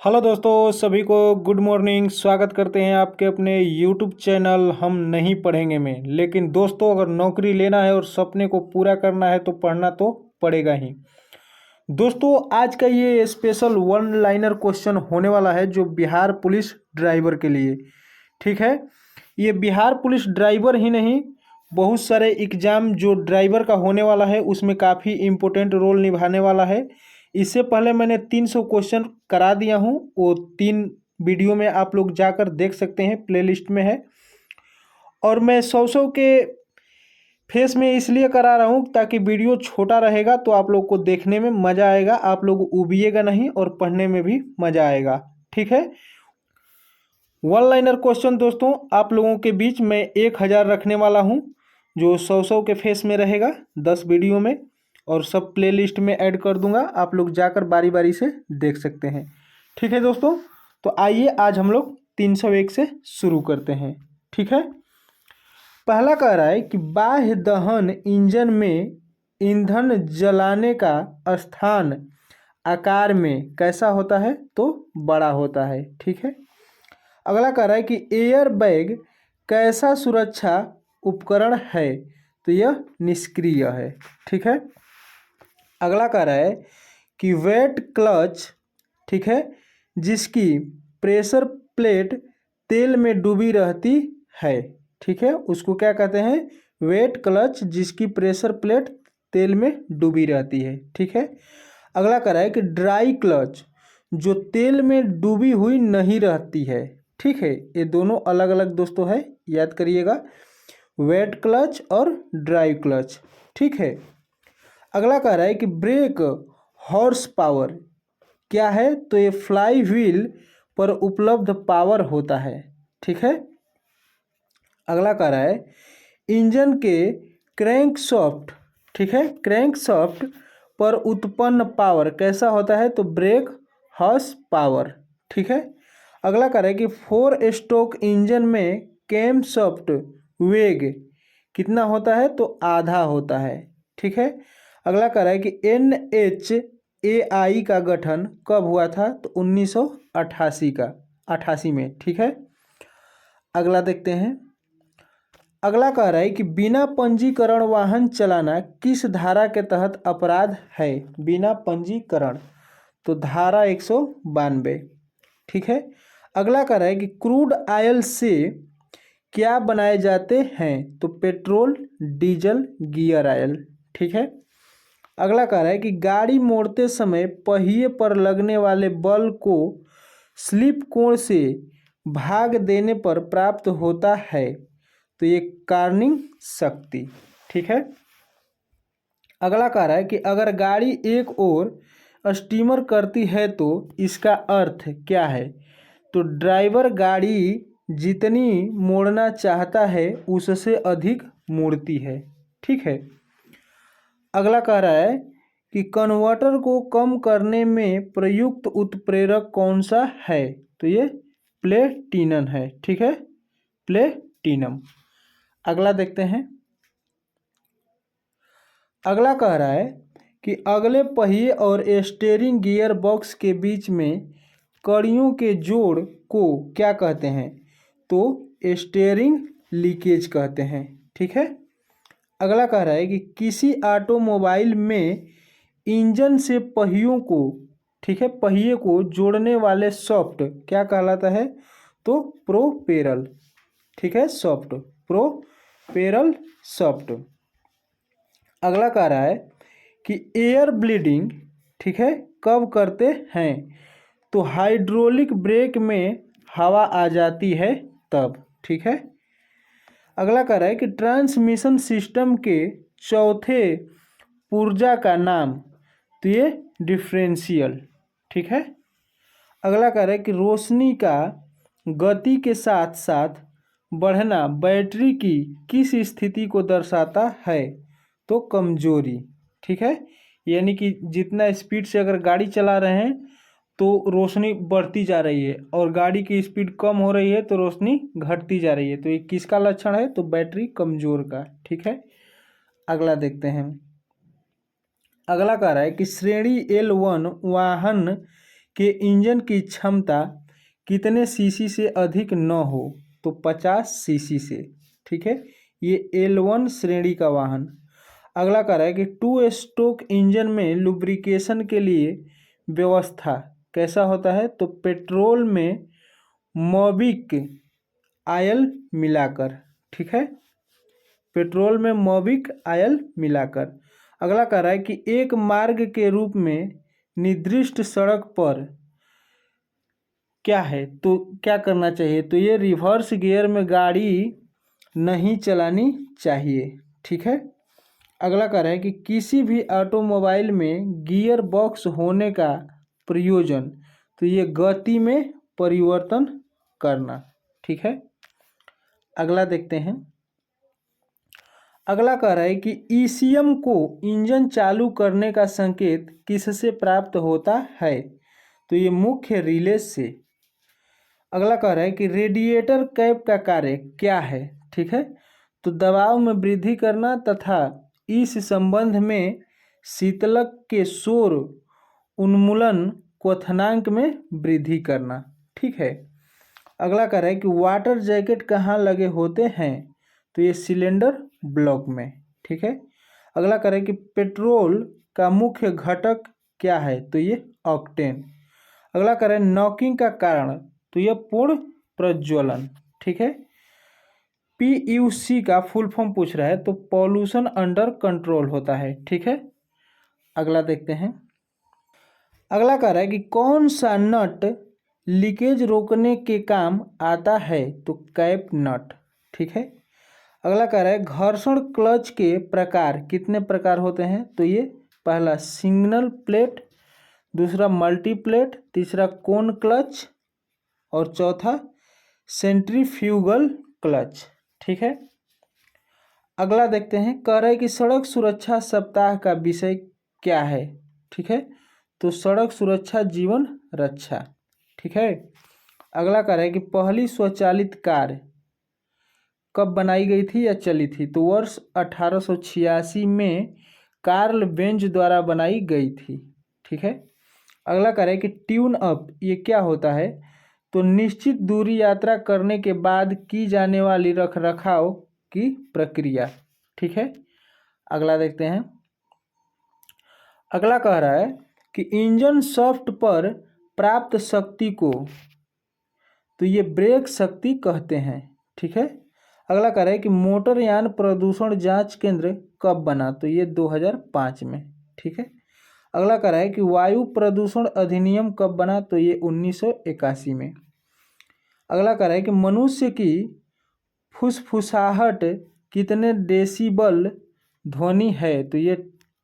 Hello दोस्तों, सभी को गुड मॉर्निंग। स्वागत करते हैं आपके अपने यूट्यूब चैनल हम नहीं पढ़ेंगे में। लेकिन दोस्तों, अगर नौकरी लेना है और सपने को पूरा करना है तो पढ़ना तो पड़ेगा ही। दोस्तों, आज का ये स्पेशल वन लाइनर क्वेश्चन होने वाला है जो बिहार पुलिस ड्राइवर के लिए। ठीक है, ये बिहार पुलिस ड्राइवर ही नहीं, बहुत सारे एग्जाम जो ड्राइवर का होने वाला है उसमें काफ़ी इम्पोर्टेंट रोल निभाने वाला है। इससे पहले मैंने 300 क्वेश्चन करा दिया हूँ, वो 3 वीडियो में आप लोग जाकर देख सकते हैं, प्लेलिस्ट में है। और मैं 100 के फेस में इसलिए करा रहा हूँ ताकि वीडियो छोटा रहेगा तो आप लोग को देखने में मज़ा आएगा, आप लोग उबिएगा नहीं और पढ़ने में भी मज़ा आएगा। ठीक है, वन लाइनर क्वेश्चन दोस्तों आप लोगों के बीच मैं 1000 रखने वाला हूँ, जो 100 के फेस में रहेगा 10 वीडियो में, और सब प्लेलिस्ट में ऐड कर दूंगा, आप लोग जाकर बारी बारी से देख सकते हैं। ठीक है दोस्तों, तो आइए आज हम लोग 301 से शुरू करते हैं। ठीक है, पहला कह रहा है कि बाह्य दहन इंजन में ईंधन जलाने का स्थान आकार में कैसा होता है, तो बड़ा होता है। ठीक है, अगला कह रहा है कि एयर बैग कैसा सुरक्षा उपकरण है, तो यह निष्क्रिय है। ठीक है, अगला कह रहा है कि वेट क्लच, ठीक है, जिसकी प्रेशर प्लेट तेल में डूबी रहती है। ठीक है, उसको क्या कहते हैं, वेट क्लच जिसकी प्रेशर प्लेट तेल में डूबी रहती है। ठीक है, अगला कह रहा है कि ड्राई क्लच जो तेल में डूबी हुई नहीं रहती है। ठीक है, ये दोनों अलग अलग दोस्तों है, याद करिएगा, वेट क्लच और ड्राई क्लच। ठीक है, अगला कह रहा है कि ब्रेक हॉर्स पावर क्या है, तो ये फ्लाई व्हील पर उपलब्ध पावर होता है। ठीक है, अगला कह रहा है इंजन के क्रैंकशाफ्ट, ठीक है, क्रैंकशाफ्ट पर उत्पन्न पावर कैसा होता है, तो ब्रेक हॉर्स पावर। ठीक है, अगला कह रहा है कि 4 स्ट्रोक इंजन में कैमशाफ्ट वेग कितना होता है, तो आधा होता है। ठीक है, अगला कह रहा है कि NHAI का गठन कब हुआ था, तो 1988 का 88 में। ठीक है, अगला देखते हैं। अगला कह रहा है कि बिना पंजीकरण वाहन चलाना किस धारा के तहत अपराध है, बिना पंजीकरण, तो धारा 192। ठीक है, अगला कह रहा है कि क्रूड ऑयल से क्या बनाए जाते हैं, तो पेट्रोल, डीजल, गियर ऑयल। ठीक है, अगला कह रहा है कि गाड़ी मोड़ते समय पहिए पर लगने वाले बल को स्लिप कोण से भाग देने पर प्राप्त होता है, तो ये कार्निंग शक्ति। ठीक है, अगला कह रहा है कि अगर गाड़ी एक ओर स्टीमर करती है तो इसका अर्थ क्या है, तो ड्राइवर गाड़ी जितनी मोड़ना चाहता है उससे अधिक मोड़ती है। ठीक है, अगला कह रहा है कि कन्वर्टर को कम करने में प्रयुक्त उत्प्रेरक कौन सा है, तो ये प्लेटिनम है। ठीक है, प्लेटिनम। अगला देखते हैं। अगला कह रहा है कि अगले पहिए और स्टीयरिंग गियर बॉक्स के बीच में कड़ियों के जोड़ को क्या कहते हैं, तो स्टीयरिंग लीकेज कहते हैं। ठीक है, अगला कह रहा है कि किसी ऑटोमोबाइल में इंजन से पहियों को, ठीक है, पहिए को जोड़ने वाले सॉफ्ट क्या कहलाता है, तो प्रोपेरल। ठीक है, सॉफ्ट, प्रोपेरल सॉफ्ट। अगला कह रहा है कि एयर ब्लीडिंग, ठीक है, कब करते हैं, तो हाइड्रोलिक ब्रेक में हवा आ जाती है तब। ठीक है, अगला कह रहा है कि ट्रांसमिशन सिस्टम के चौथे पुर्जा का नाम, तो ये डिफरेंशियल। ठीक है, अगला कह रहा है कि रोशनी का गति के साथ साथ बढ़ना बैटरी की किस स्थिति को दर्शाता है, तो कमजोरी। ठीक है, यानी कि जितना स्पीड से अगर गाड़ी चला रहे हैं तो रोशनी बढ़ती जा रही है, और गाड़ी की स्पीड कम हो रही है तो रोशनी घटती जा रही है, तो ये किसका लक्षण है, तो बैटरी कमजोर का। ठीक है, अगला देखते हैं। अगला कह रहा है कि श्रेणी L1 वाहन कि इंजन की क्षमता कितने सीसी से अधिक न हो, तो 50 सीसी से। ठीक है, ये L1 श्रेणी का वाहन। अगला कह रहा है कि 2 स्ट्रोक इंजन में लुब्रिकेशन के लिए व्यवस्था कैसा होता है, तो पेट्रोल में मोबिक आयल मिलाकर। ठीक है, पेट्रोल में मोबिक आयल मिलाकर। अगला कह रहा है कि एक मार्ग के रूप में निर्दिष्ट सड़क पर क्या है, तो क्या करना चाहिए, तो ये रिवर्स गियर में गाड़ी नहीं चलानी चाहिए। ठीक है, अगला कह रहा है कि किसी भी ऑटोमोबाइल में गियर बॉक्स होने का प्रयोजन, तो ये गति में परिवर्तन करना। ठीक है, अगला देखते हैं। अगला कह रहा है कि ईसीएम को इंजन चालू करने का संकेत किससे प्राप्त होता है, तो ये मुख्य रिले से। अगला कह रहा है कि रेडिएटर कैप का कार्य क्या है। ठीक है, तो दबाव में वृद्धि करना तथा इस संबंध में शीतलक के शोर उन्मूलन क्वथनांक में वृद्धि करना। ठीक है, अगला कह रहा है कि वाटर जैकेट कहाँ लगे होते हैं, तो ये सिलेंडर ब्लॉक में। ठीक है, अगला कह रहा है कि पेट्रोल का मुख्य घटक क्या है, तो ये ऑक्टेन। अगला कह रहा है नॉकिंग का कारण, तो यह पूर्ण प्रज्वलन। ठीक है, PUC का फुल फॉर्म पूछ रहा है, तो पॉल्यूशन अंडर कंट्रोल होता है। ठीक है, अगला देखते हैं। अगला कह रहा है कि कौन सा नट लीकेज रोकने के काम आता है, तो कैप नट। ठीक है, अगला कह रहा है घर्षण क्लच के प्रकार कितने प्रकार होते हैं, तो ये पहला सिंगल प्लेट, दूसरा मल्टी प्लेट, तीसरा कोन क्लच और चौथा सेंट्रीफ्यूगल क्लच। ठीक है, अगला देखते हैं। कह रहा है कि सड़क सुरक्षा सप्ताह का विषय क्या है। ठीक है, तो सड़क सुरक्षा जीवन रक्षा। ठीक है, अगला कह रहा है कि पहली स्वचालित कार कब बनाई गई थी या चली थी, तो वर्ष 1886 में कार्ल बेंज द्वारा बनाई गई थी। ठीक है, अगला कह रहा है कि ट्यून अप ये क्या होता है, तो निश्चित दूरी यात्रा करने के बाद की जाने वाली रख रखाव की प्रक्रिया। ठीक है, अगला देखते हैं। अगला कह रहा है कि इंजन शाफ्ट पर प्राप्त शक्ति को, तो ये ब्रेक शक्ति कहते हैं। ठीक है, अगला कह रहा है कि मोटरयान प्रदूषण जांच केंद्र कब बना, तो ये 2005 में। ठीक है, अगला कह रहा है कि वायु प्रदूषण अधिनियम कब बना, तो ये 1981 में। अगला कह रहा है कि मनुष्य की फुसफुसाहट कितने डेसिबल ध्वनि है, तो ये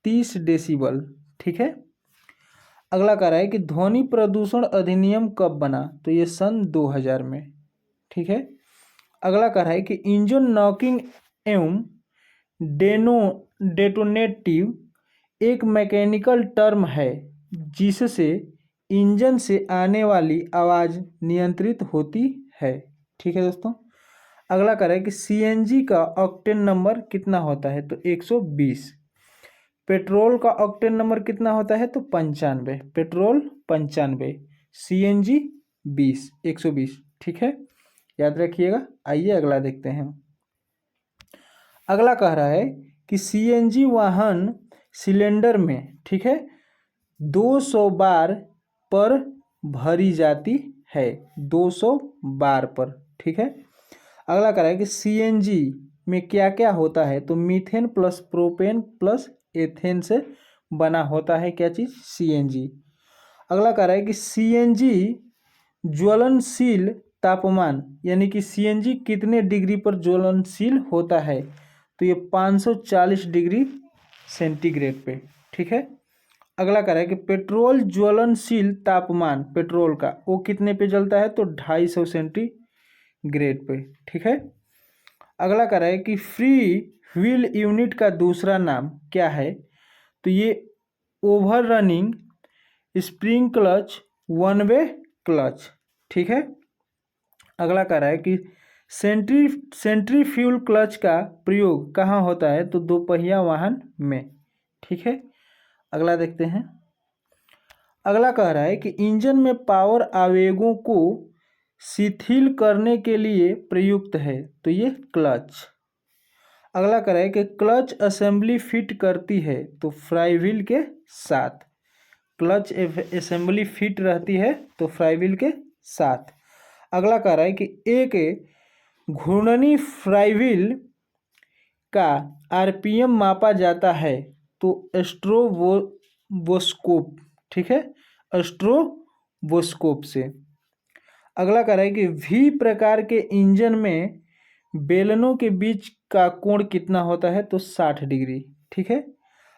30 डेसिबल। ठीक है, अगला कह रहा है कि ध्वनि प्रदूषण अधिनियम कब बना, तो ये सन 2000 में। ठीक है, अगला कह रहा है कि इंजन नॉकिंग एवं डेटोनेटिव एक मैकेनिकल टर्म है जिससे इंजन से आने वाली आवाज़ नियंत्रित होती है। ठीक है दोस्तों, अगला कह रहा है कि CNG का ऑक्टेन नंबर कितना होता है, तो 120। पेट्रोल का ऑक्टेन नंबर कितना होता है, तो 95। Petrol 95, CNG 20, 120। ठीक है, याद रखिएगा। आइए अगला देखते हैं। अगला कह रहा है कि CNG वाहन सिलेंडर में, ठीक है, 200 बार पर भरी जाती है, 200 बार पर। ठीक है, अगला कह रहा है कि CNG में क्या क्या होता है, तो methane plus propane plus ethane से बना होता है क्या चीज़, CNG। अगला कह रहा है कि CNG ज्वलनशील तापमान, यानी कि CNG कितने डिग्री पर ज्वलनशील होता है, तो ये 540 डिग्री सेंटीग्रेड पे। ठीक है, अगला कह रहा है कि पेट्रोल ज्वलनशील तापमान पेट्रोल का वो कितने पे जलता है, तो 250 सेंटीग्रेड पे। ठीक है, अगला कह रहा है कि फ्री व्हील यूनिट का दूसरा नाम क्या है, तो ये over running spring clutch one way clutch. ठीक है, अगला कह रहा है कि सेंट्रीफ्यूल क्लच का प्रयोग कहाँ होता है, तो दोपहिया वाहन में। ठीक है, अगला देखते हैं। अगला कह रहा है कि इंजन में पावर आवेगों को शिथिल करने के लिए प्रयुक्त है, तो ये क्लच। अगला कह रहा है कि क्लच असेंबली फिट करती है, तो फ्लाईव्हील के साथ। क्लच असेंबली फिट रहती है तो फ्लाईव्हील के साथ। अगला कह रहा है कि एक घूर्णनी फ्लाईव्हील का आरपीएम मापा जाता है, तो स्ट्रोबोस्कोप, ठीक है, स्ट्रोबोस्कोप से। अगला कह रहा है कि वी प्रकार के इंजन में बेलनों के बीच का कोण कितना होता है, तो 60 डिग्री, ठीक है।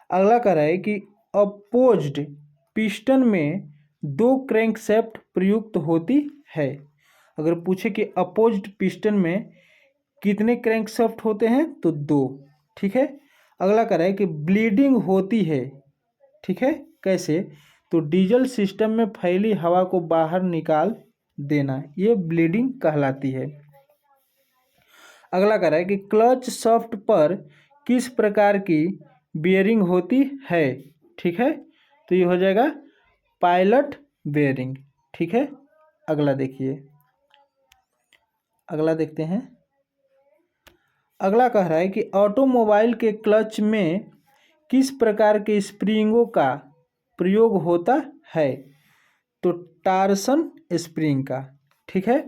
अगला कह रहा है कि अपोज्ड पिस्टन में 2 क्रैंकशाफ्ट प्रयुक्त होती है। अगर पूछे कि अपोज्ड पिस्टन में कितने क्रैंकशाफ्ट होते हैं, तो 2, ठीक है। अगला कह रहा है कि ब्लीडिंग होती है, ठीक है, कैसे, तो डीजल सिस्टम में फैली हवा को बाहर निकाल देना, ये ब्लीडिंग कहलाती है। अगला कह रहा है कि क्लच शाफ्ट पर किस प्रकार की बेयरिंग होती है, ठीक है, तो ये हो जाएगा पायलट बेयरिंग, ठीक है। अगला देखिए, अगला देखते हैं। अगला कह रहा है कि ऑटोमोबाइल के क्लच में किस प्रकार के स्प्रिंगों का प्रयोग होता है, तो टार्सन स्प्रिंग का, ठीक है।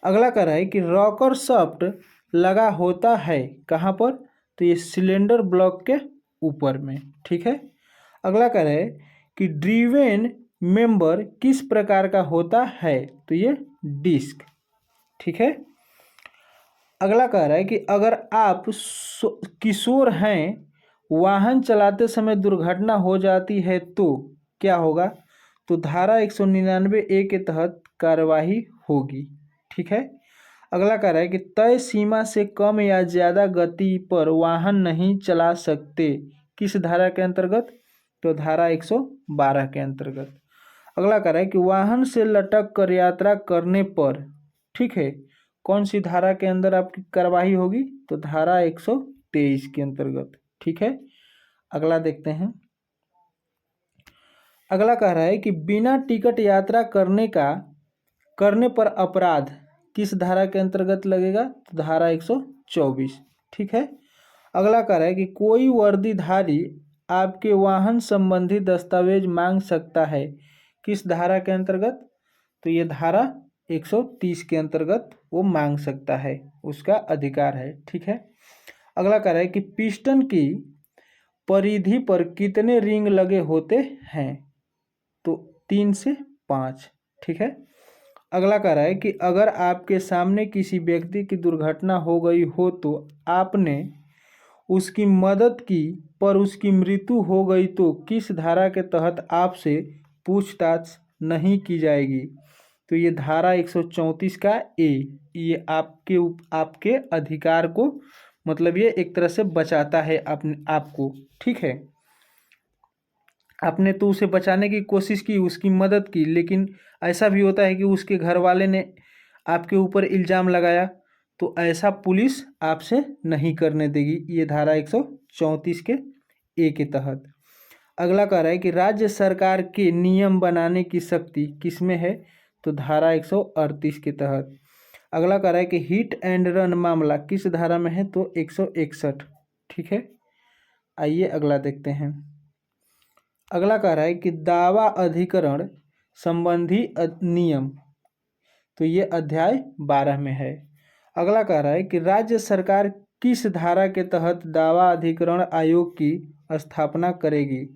अगला कह रहा है कि रॉकर शाफ्ट लगा होता है कहाँ पर, तो ये सिलेंडर ब्लॉक के ऊपर में, ठीक है। अगला कह रहा है कि ड्रीवेन मेंबर किस प्रकार का होता है, तो ये डिस्क, ठीक है। अगला कह रहा है कि अगर आप किशोर हैं, वाहन चलाते समय दुर्घटना हो जाती है तो क्या होगा, तो धारा 199A के तहत कार्यवाही होगी, ठीक है। अगला कह रहा है कि तय सीमा से कम या ज़्यादा गति पर वाहन नहीं चला सकते, किस धारा के अंतर्गत, तो धारा 112 के अंतर्गत। अगला कह रहा है कि वाहन से लटक कर यात्रा करने पर, ठीक है, कौन सी धारा के अंदर आपकी कार्यवाही होगी, तो धारा 123 के अंतर्गत, ठीक है। अगला देखते हैं। अगला कह रहा है कि बिना टिकट यात्रा करने पर अपराध किस धारा के अंतर्गत लगेगा, तो धारा 124, ठीक है। अगला कह रहा है कि कोई वर्दीधारी आपके वाहन संबंधी दस्तावेज मांग सकता है, किस धारा के अंतर्गत, तो ये धारा 130 के अंतर्गत वो मांग सकता है, उसका अधिकार है, ठीक है। अगला कह रहा है कि पिस्टन की परिधि पर कितने रिंग लगे होते हैं, तो 3 से 5, ठीक है। अगला कह रहा है कि अगर आपके सामने किसी व्यक्ति की दुर्घटना हो गई हो तो आपने उसकी मदद की पर उसकी मृत्यु हो गई तो किस धारा के तहत आपसे पूछताछ नहीं की जाएगी, तो ये धारा 134 का ए, ये आपके अधिकार को, मतलब ये एक तरह से बचाता है अपने आपको, ठीक है। आपने तो उसे बचाने की कोशिश की, उसकी मदद की, लेकिन ऐसा भी होता है कि उसके घर वाले ने आपके ऊपर इल्ज़ाम लगाया, तो ऐसा पुलिस आपसे नहीं करने देगी, ये धारा 134 के ए के तहत। अगला कह रहा है कि राज्य सरकार के नियम बनाने की शक्ति किसमें है, तो धारा 138 के तहत। अगला कह रहा है कि हिट एंड रन मामला किस धारा में है, तो 161, ठीक है। आइए अगला देखते हैं। अगला कह रहा है कि दावा अधिकरण संबंधी नियम, तो ये अध्याय 12 में है। अगला कह रहा है कि राज्य सरकार किस धारा के तहत दावा अधिकरण आयोग की स्थापना करेगी,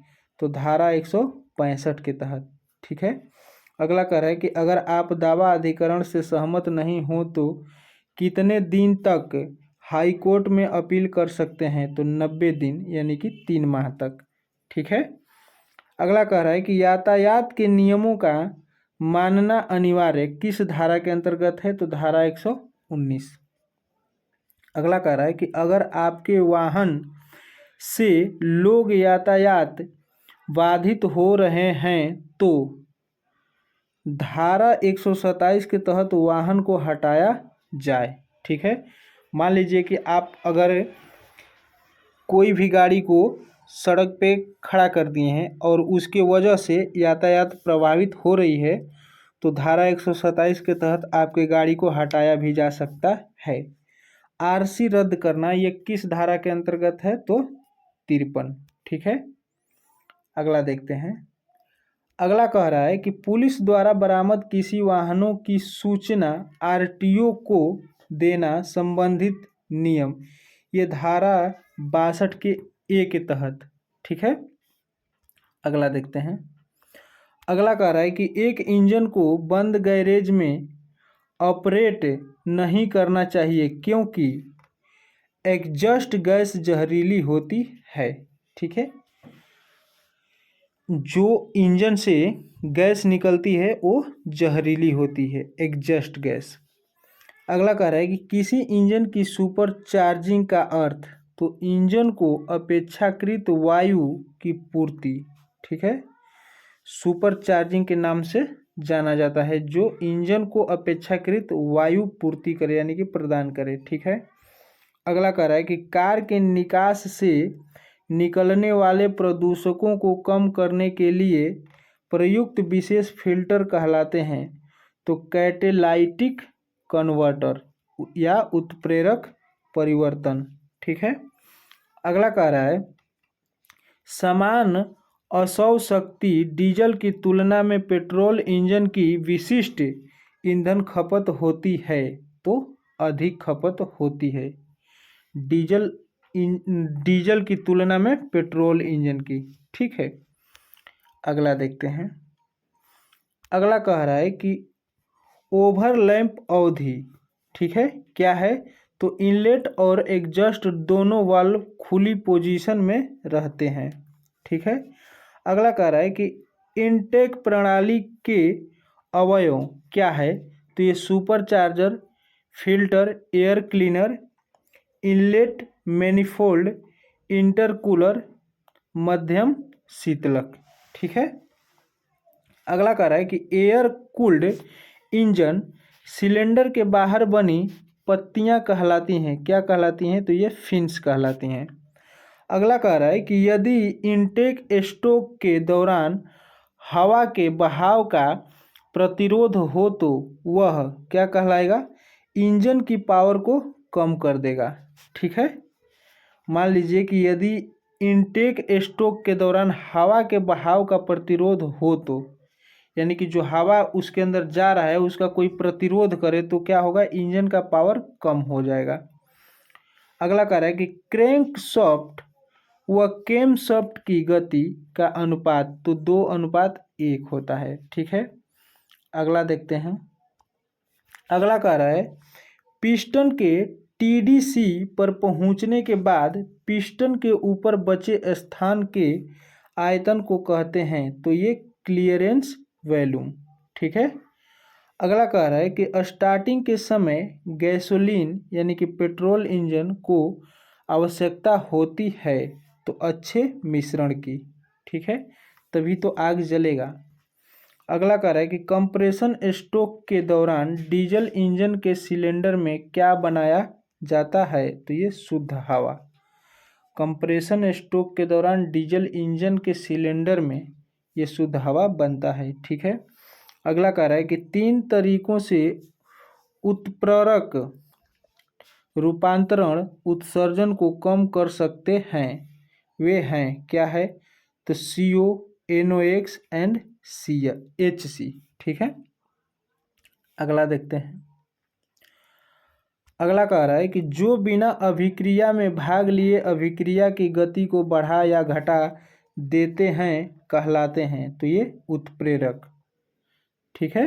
तो धारा 165 के तहत, ठीक है। अगला कह रहा है कि अगर आप दावा अधिकरण से सहमत नहीं हो तो कितने दिन तक हाई कोर्ट में अपील कर सकते हैं, तो 90 दिन यानी कि 3 माह तक, ठीक है। अगला कह रहा है कि यातायात के नियमों का मानना अनिवार्य किस धारा के अंतर्गत है, तो धारा 119। अगला कह रहा है कि अगर आपके वाहन से लोग यातायात बाधित हो रहे हैं तो धारा 127 के तहत वाहन को हटाया जाए, ठीक है। मान लीजिए कि आप अगर कोई भी गाड़ी को सड़क पे खड़ा कर दिए हैं और उसके वजह से यातायात प्रभावित हो रही है, तो धारा 127 के तहत आपके गाड़ी को हटाया भी जा सकता है। आरसी रद्द करना ये किस धारा के अंतर्गत है? तो 53। ठीक है, अगला देखते हैं। अगला कह रहा है कि पुलिस द्वारा बरामद किसी वाहनों की सूचना आरटीओ को देना संबंधित नियम, ये धारा 62 के ए के तहत। ठीक है, अगला देखते हैं। अगला कह रहा है कि एक इंजन को बंद गैरेज में ऑपरेट नहीं करना चाहिए क्योंकि एग्जॉस्ट गैस जहरीली होती है। ठीक है, जो इंजन से गैस निकलती है वो जहरीली होती है, एग्जॉस्ट गैस। अगला कह रहा है कि किसी इंजन की सुपर चार्जिंग का अर्थ, तो इंजन को अपेक्षाकृत वायु की पूर्ति। ठीक है, सुपर चार्जिंग के नाम से जाना जाता है जो इंजन को अपेक्षाकृत वायु पूर्ति करे यानी कि प्रदान करे। ठीक है, अगला कह रहा है कि कार के निकास से निकलने वाले प्रदूषकों को कम करने के लिए प्रयुक्त विशेष फिल्टर कहलाते हैं, तो कैटेलाइटिक कन्वर्टर या उत्प्रेरक परिवर्तन। ठीक है, अगला कह रहा है समान असौ शक्ति डीजल की तुलना में पेट्रोल इंजन की विशिष्ट ईंधन खपत होती है, तो अधिक खपत होती है डीजल की तुलना में पेट्रोल इंजन की। ठीक है, अगला देखते हैं। अगला कह रहा है कि ओवरलैंप अवधि। ठीक है, क्या है? तो इनलेट और एग्जॉस्ट दोनों वाल्व खुली पोजीशन में रहते हैं। ठीक है, अगला कह रहा है कि इनटेक प्रणाली के अवयव क्या है? तो ये super charger, filter, air cleaner, inlet manifold, intercooler, मध्यम शीतलक। ठीक है, अगला कह रहा है कि एयर कूल्ड इंजन सिलेंडर के बाहर बनी पत्तियां कहलाती हैं, क्या कहलाती हैं? तो ये फिन्स कहलाती हैं। अगला कह रहा है कि यदि इनटेक स्ट्रोक के दौरान हवा के बहाव का प्रतिरोध हो तो वह क्या कहलाएगा? इंजन की पावर को कम कर देगा। ठीक है, मान लीजिए कि यदि इनटेक स्ट्रोक के दौरान हवा के बहाव का प्रतिरोध हो तो, यानी कि जो हवा उसके अंदर जा रहा है उसका कोई प्रतिरोध करे तो क्या होगा? इंजन का पावर कम हो जाएगा। अगला कह रहा है कि क्रैंकशाफ्ट व कैमशाफ्ट की गति का अनुपात, तो 2:1 होता है। ठीक है, अगला देखते हैं। अगला कह रहा है पिस्टन के टीडीसी पर पहुंचने के बाद पिस्टन के ऊपर बचे स्थान के आयतन को कहते हैं, तो ये क्लियरेंस वॉल्यूम। ठीक है, अगला कह रहा है कि स्टार्टिंग के समय गैसोलीन यानी कि पेट्रोल इंजन को आवश्यकता होती है, तो अच्छे मिश्रण की। ठीक है, तभी तो आग जलेगा। अगला कह रहा है कि कंप्रेशन स्ट्रोक के दौरान डीजल इंजन के सिलेंडर में क्या बनाया जाता है? तो ये शुद्ध हवा। कंप्रेशन स्ट्रोक के दौरान डीजल इंजन के सिलेंडर में ये शुद्ध हवा बनता है। ठीक है, अगला कह रहा है कि 3 तरीकों से उत्प्रेरक रूपांतरण उत्सर्जन को कम कर सकते हैं, वे हैं क्या है? तो CO, NOx एंड HC। ठीक है, अगला देखते हैं। अगला कह रहा है कि जो बिना अभिक्रिया में भाग लिए अभिक्रिया की गति को बढ़ा या घटा देते हैं कहलाते हैं, तो ये उत्प्रेरक। ठीक है,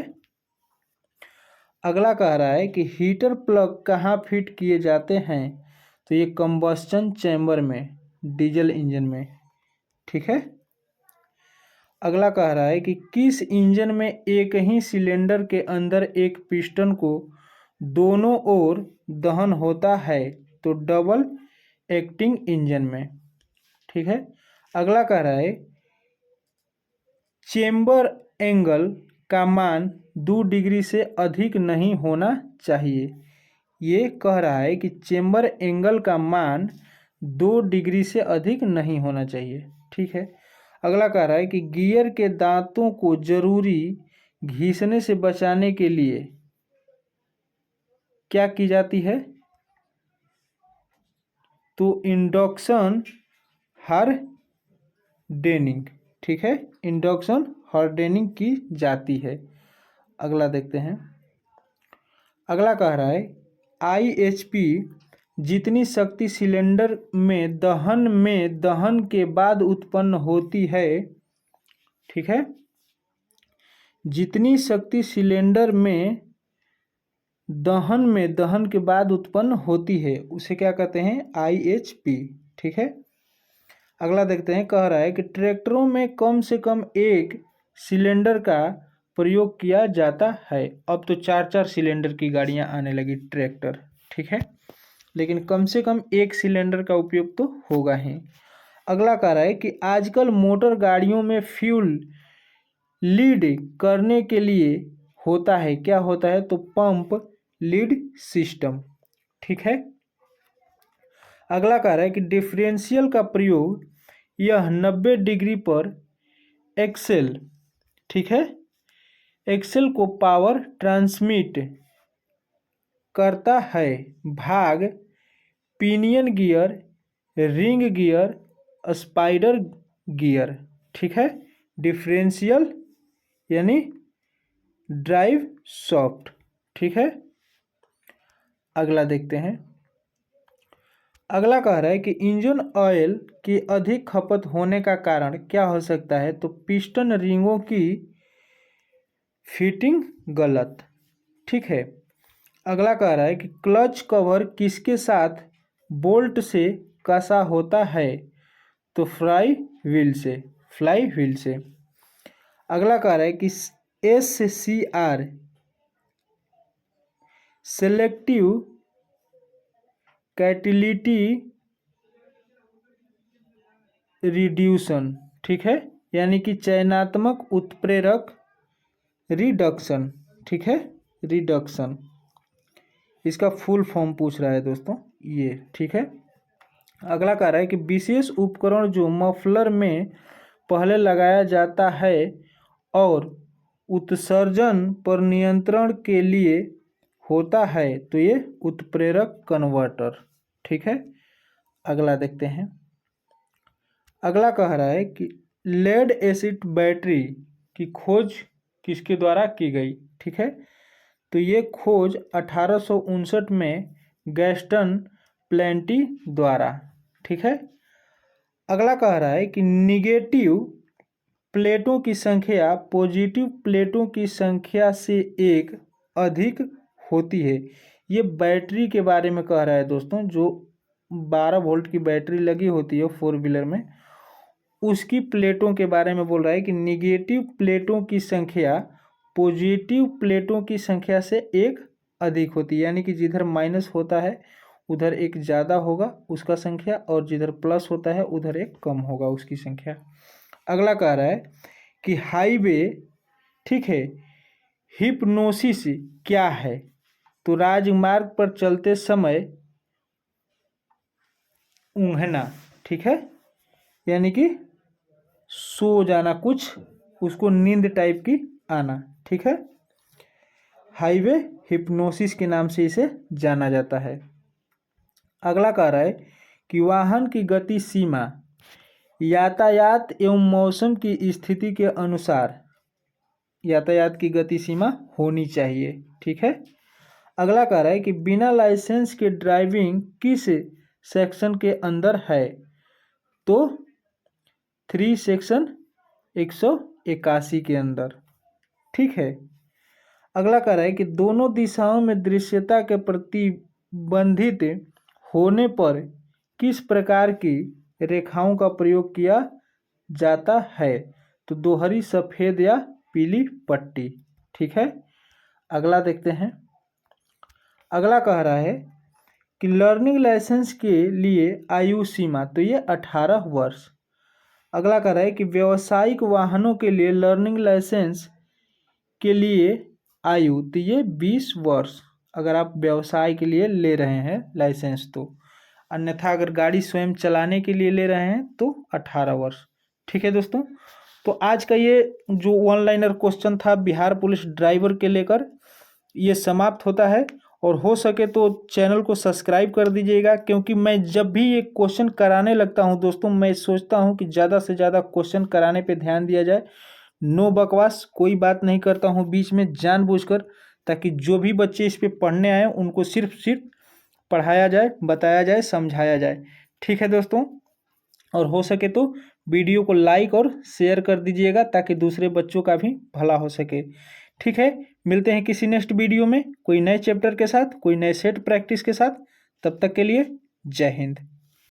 अगला कह रहा है कि हीटर प्लग कहाँ फिट किए जाते हैं? तो ये कंबस्टन चैम्बर में, डीजल इंजन में। ठीक है, अगला कह रहा है कि किस इंजन में एक ही सिलेंडर के अंदर एक पिस्टन को दोनों ओर दहन होता है? तो डबल एक्टिंग इंजन में। ठीक है, अगला कह रहा है चेम्बर एंगल का मान 2 डिग्री से अधिक नहीं होना चाहिए। ये कह रहा है कि चेम्बर एंगल का मान 2 डिग्री से अधिक नहीं होना चाहिए। ठीक है। अगला कह रहा है कि गियर के दांतों को जरूरी घिसने से बचाने के लिए क्या की जाती है? तो इंडक्शन हार्डनिंग। ठीक है, इंडक्शन हार्डनिंग की जाती है। अगला देखते हैं। अगला कह रहा है IHP जितनी शक्ति सिलेंडर में दहन के बाद उत्पन्न होती है, ठीक है, जितनी शक्ति सिलेंडर में दहन के बाद उत्पन्न होती है उसे क्या कहते हैं? IHP। ठीक है। अगला देखते हैं। कह रहा है कि ट्रैक्टरों में कम से कम एक सिलेंडर का प्रयोग किया जाता है। अब तो 4-4 सिलेंडर की गाड़ियां आने लगी ट्रैक्टर। ठीक है, लेकिन कम से कम एक सिलेंडर का उपयोग तो होगा ही। अगला कह रहा है कि आजकल मोटर गाड़ियों में फ्यूल लीड करने के लिए होता है, क्या होता है? तो पंप लीड सिस्टम। ठीक है। अगला कह रहा है कि डिफरेंशियल का प्रयोग यह 90 डिग्री पर एक्सेल, ठीक है, एक्सेल को पावर ट्रांसमिट करता है। भाग pinion gear, ring gear, spider gear. ठीक है, डिफरेंशियल यानी ड्राइव सॉफ्ट। ठीक है। अगला देखते हैं। अगला कह रहा है कि इंजन ऑयल की अधिक खपत होने का कारण क्या हो सकता है? तो पिस्टन रिंगों की फिटिंग गलत। ठीक है। अगला कह रहा है कि क्लच कवर किसके साथ बोल्ट से कसा होता है? तो फ्लाई व्हील से। अगला कह रहा है कि SCR सेलेक्टिव कैटेलिटी रिड्यूसन, ठीक है, यानी कि चयनात्मक उत्प्रेरक रिडक्शन। ठीक है, रिडक्शन, इसका फुल फॉर्म पूछ रहा है दोस्तों ये। ठीक है। अगला कह रहा है कि विशेष उपकरण जो मफलर में पहले लगाया जाता है और उत्सर्जन पर नियंत्रण के लिए होता है, तो ये उत्प्रेरक कन्वर्टर। ठीक है। अगला देखते हैं। अगला कह रहा है कि लेड एसिड बैटरी की खोज किसके द्वारा की गई? ठीक है, तो ये खोज 1859 में गैस्टन प्लेंटी द्वारा। ठीक है। अगला कह रहा है कि निगेटिव प्लेटों की संख्या पॉजिटिव प्लेटों की संख्या से एक अधिक होती है। ये बैटरी के बारे में कह रहा है दोस्तों, जो 12 वोल्ट की बैटरी लगी होती है 4 व्हीलर में, उसकी प्लेटों के बारे में बोल रहा है कि निगेटिव प्लेटों की संख्या पॉजिटिव प्लेटों की संख्या से एक अधिक होती है, यानी कि जिधर माइनस होता है उधर एक ज़्यादा होगा उसका संख्या, और जिधर प्लस होता है उधर एक कम होगा उसकी संख्या। अगला कह रहा है कि हाईवे, ठीक है, हिप्नोसिस क्या है? तो राजमार्ग पर चलते समय ऊँघना, ठीक है, यानी कि सो जाना, कुछ उसको नींद टाइप की आना। ठीक है, हाईवे हिप्नोसिस के नाम से इसे जाना जाता है। अगला कह रहा है कि वाहन की गति सीमा यातायात एवं मौसम की स्थिति के अनुसार यातायात की गति सीमा होनी चाहिए। ठीक है। अगला कह रहा है कि बिना लाइसेंस के ड्राइविंग किस सेक्शन के अंदर है? तो 3 सेक्शन 181 के अंदर। ठीक है। अगला कह रहा है कि दोनों दिशाओं में दृश्यता के प्रतिबंधित होने पर किस प्रकार की रेखाओं का प्रयोग किया जाता है? तो दोहरी सफ़ेद या पीली पट्टी। ठीक है। अगला देखते हैं। अगला कह रहा है कि लर्निंग लाइसेंस के लिए आयु सीमा, तो ये 18 वर्ष। अगला कह रहा है कि व्यावसायिक वाहनों के लिए लर्निंग लाइसेंस के लिए आयु, तो ये 20 वर्ष, अगर आप व्यवसाय के लिए ले रहे हैं लाइसेंस तो। अन्यथा अगर गाड़ी स्वयं चलाने के लिए ले रहे हैं तो 18 वर्ष। ठीक है दोस्तों, तो आज का ये जो वन लाइनर क्वेश्चन था बिहार पुलिस ड्राइवर के लेकर, ये समाप्त होता है। और हो सके तो चैनल को सब्सक्राइब कर दीजिएगा, क्योंकि मैं जब भी ये क्वेश्चन कराने लगता हूं दोस्तों, मैं सोचता हूं कि ज़्यादा से ज़्यादा क्वेश्चन कराने पे ध्यान दिया जाए। नो बकवास, कोई बात नहीं करता हूं बीच में जानबूझकर, ताकि जो भी बच्चे इस पे पढ़ने आए उनको सिर्फ पढ़ाया जाए, बताया जाए, समझाया जाए। ठीक है दोस्तों, और हो सके तो वीडियो को लाइक और शेयर कर दीजिएगा ताकि दूसरे बच्चों का भी भला हो सके। ठीक है, मिलते हैं किसी नेक्स्ट वीडियो में कोई नए चैप्टर के साथ, कोई नए सेट प्रैक्टिस के साथ। तब तक के लिए जय हिंद।